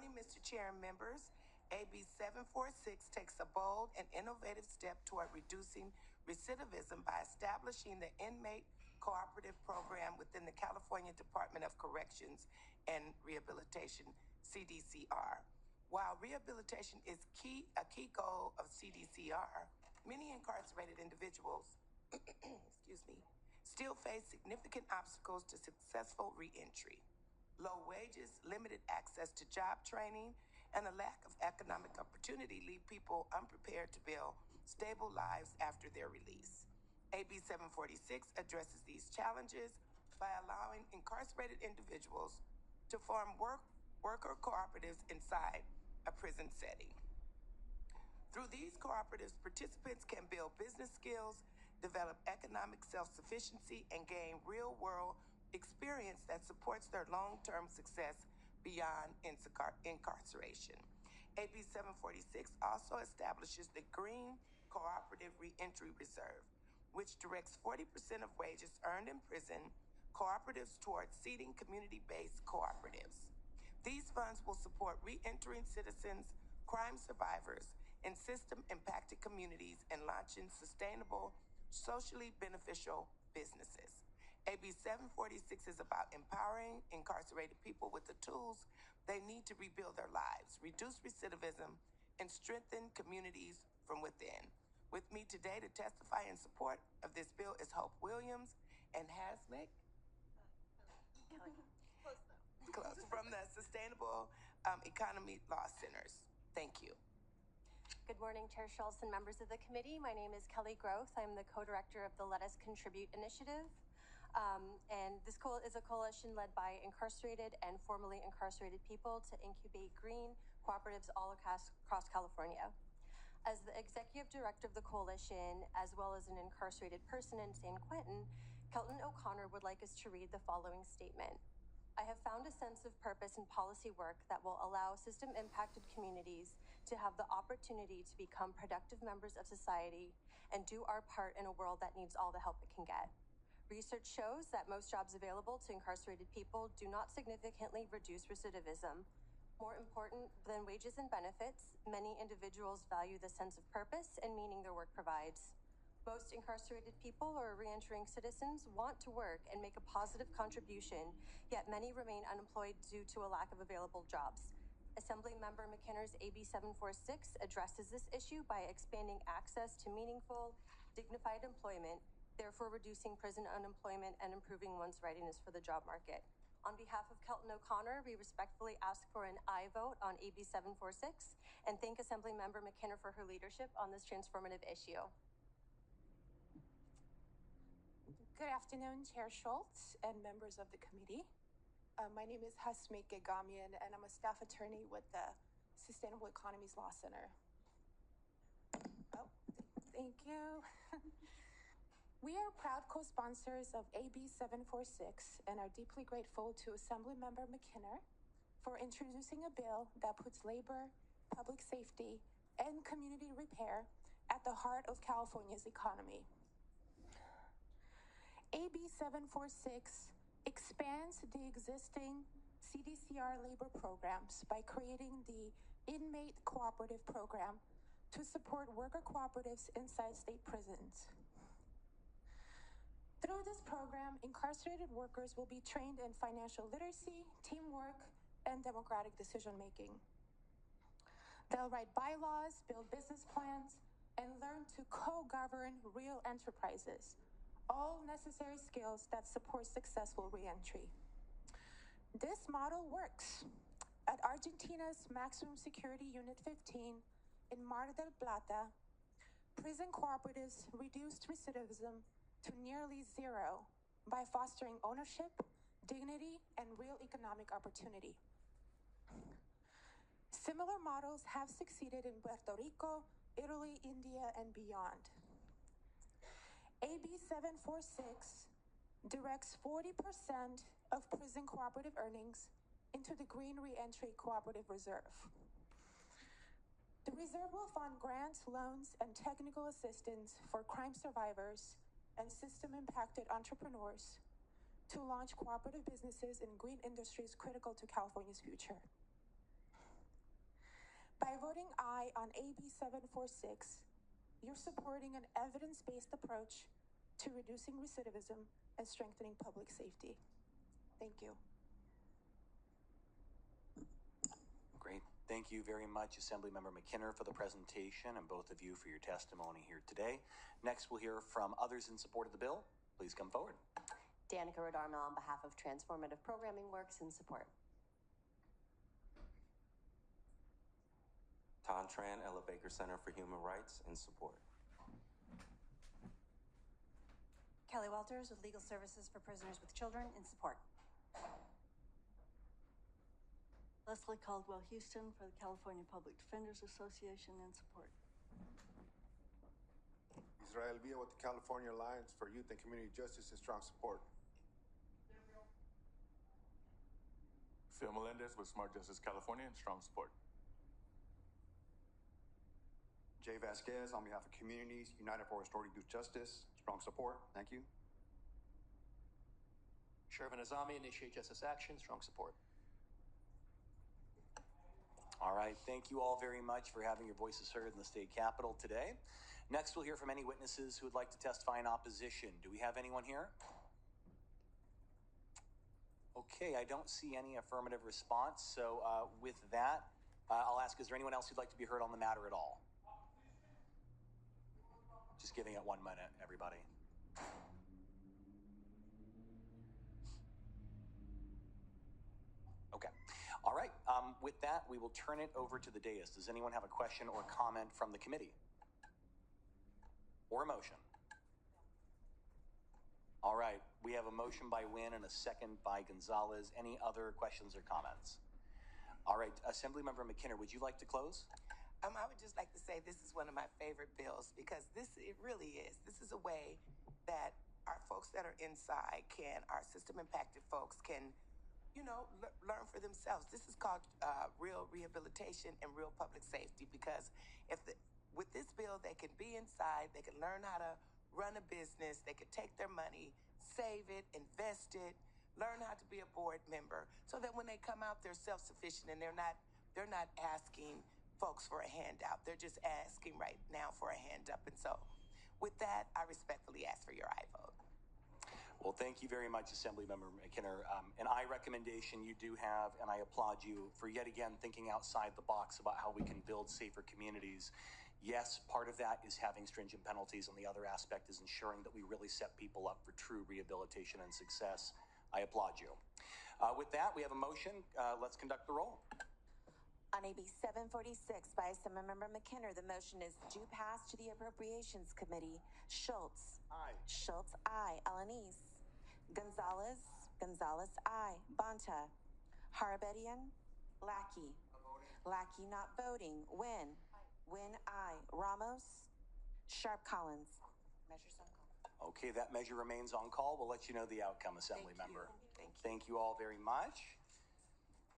morning, Mr. Chair and members. AB 746 takes a bold and innovative step toward reducing recidivism by establishing the Inmate Cooperative Program within the California Department of Corrections and Rehabilitation, CDCR. While rehabilitation is a key goal of CDCR, many incarcerated individuals, still face significant obstacles to successful reentry. Low wages, limited access to job training, and a lack of economic opportunity leave people unprepared to build stable lives after their release. AB 746 addresses these challenges by allowing incarcerated individuals to form worker cooperatives inside a prison setting. Through these cooperatives, participants can build business skills, develop economic self-sufficiency, and gain real-world experience that supports their long-term success beyond incarceration. AB 746 also establishes the Green Cooperative Reentry Reserve, which directs 40% of wages earned in prison cooperatives towards seeding community-based cooperatives. These funds will support re-entering citizens, crime survivors, and system-impacted communities in launching sustainable, socially beneficial businesses. AB 746 is about empowering incarcerated people with the tools they need to rebuild their lives, reduce recidivism, and strengthen communities from within. With me today to testify in support of this bill is Hope Williams and Hasmik. Kelly. Close from the Sustainable Economy Law Centers. Thank you. Good morning, Chair Schultz and members of the committee. My name is Kelly Groth. I'm the co-director of the Let Us Contribute initiative. And this is a coalition led by incarcerated and formerly incarcerated people to incubate green cooperatives all across California. As the executive director of the coalition, as well as an incarcerated person in San Quentin, Kelton O'Connor would like us to read the following statement. I have found a sense of purpose in policy work that will allow system-impacted communities to have the opportunity to become productive members of society and do our part in a world that needs all the help it can get. Research shows that most jobs available to incarcerated people do not significantly reduce recidivism. More important than wages and benefits, many individuals value the sense of purpose and meaning their work provides. Most incarcerated people or re-entering citizens want to work and make a positive contribution, yet many remain unemployed due to a lack of available jobs. Assemblymember McKinnor's AB 746 addresses this issue by expanding access to meaningful, dignified employment, therefore reducing prison unemployment and improving one's readiness for the job market. On behalf of Kelton O'Connor, we respectfully ask for an aye vote on AB 746 and thank Assemblymember McKinnor for her leadership on this transformative issue. Good afternoon, Chair Schultz and members of the committee. My name is Hasmik Geghamyan, and I'm a staff attorney with the Sustainable Economies Law Center. Thank you. We are proud co-sponsors of AB 746 and are deeply grateful to Assemblymember McKinnor for introducing a bill that puts labor, public safety, and community repair at the heart of California's economy. AB 746 expands the existing CDCR labor programs by creating the Inmate Cooperative Program to support worker cooperatives inside state prisons. Through this program, incarcerated workers will be trained in financial literacy, teamwork, and democratic decision-making. They'll write bylaws, build business plans, and learn to co-govern real enterprises, all necessary skills that support successful reentry. This model works. At Argentina's Maximum Security Unit 15 in Mar del Plata, prison cooperatives reduced recidivism to nearly zero by fostering ownership, dignity, and real economic opportunity. Similar models have succeeded in Puerto Rico, Italy, India, and beyond. AB 746 directs 40% of prison cooperative earnings into the Green Reentry Cooperative Reserve. The reserve will fund grants, loans, and technical assistance for crime survivors and system-impacted entrepreneurs to launch cooperative businesses in green industries critical to California's future. By voting aye on AB 746, you're supporting an evidence-based approach to reducing recidivism and strengthening public safety. Thank you. Great. Thank you very much, Assemblymember McKinnor, for the presentation, and both of you for your testimony here today. Next, we'll hear from others in support of the bill. Please come forward. Danica Rodarma on behalf of Transformative Programming Works in support. Tan Tran, Ella Baker Center for Human Rights in support. Kelly Walters with Legal Services for Prisoners with Children in support. Leslie Caldwell Houston for the California Public Defenders Association in support. Israel Villa with the California Alliance for Youth and Community Justice in strong support. Phil Melendez with Smart Justice California in strong support. Jay Vasquez on behalf of Communities United for Restorative Youth Justice, strong support. Thank you. Shervin Azami, Initiate Justice Action, strong support. All right. Thank you all very much for having your voices heard in the state capitol today. Next, we'll hear from any witnesses who would like to testify in opposition. Do we have anyone here? Okay, I don't see any affirmative response. So with that, I'll ask, is there anyone else who'd like to be heard on the matter at all? Just giving it 1 minute, everybody. Okay. All right. With that, we will turn it over to the dais. Does anyone have a question or comment from the committee? Or a motion? All right. We have a motion by Wynn and a second by Gonzalez. Any other questions or comments? All right. Assemblymember McKinnor, would you like to close? I would just like to say this is one of my favorite bills because it really is. This is a way that our folks that are inside our system impacted folks can, learn for themselves. This is called real rehabilitation and real public safety because with this bill, they can be inside, they can learn how to run a business, they can take their money, save it, invest it, learn how to be a board member so that when they come out, they're self-sufficient and they're not asking folks for a handout. They're just asking right now for a hand up. And so with that, I respectfully ask for your aye vote. Well, thank you very much, Assemblymember McKinnor. An aye recommendation you do have, and I applaud you for yet again thinking outside the box about how we can build safer communities. Yes, part of that is having stringent penalties, and the other aspect is ensuring that we really set people up for true rehabilitation and success. I applaud you. With that, we have a motion. Let's conduct the roll. On AB 746 by Assemblymember McKinnor, the motion is due pass to the Appropriations Committee. Schultz. Aye. Schultz, aye. Alanis. Gonzalez. Gonzalez, aye. Bonta. Harabedian. Lackey. Lackey not voting. Wynn. Wynn, aye. Ramos. Sharp Collins. Measures on call. Okay, that measure remains on call. We'll let you know the outcome, Assemblymember. Thank you. Thank you all very much.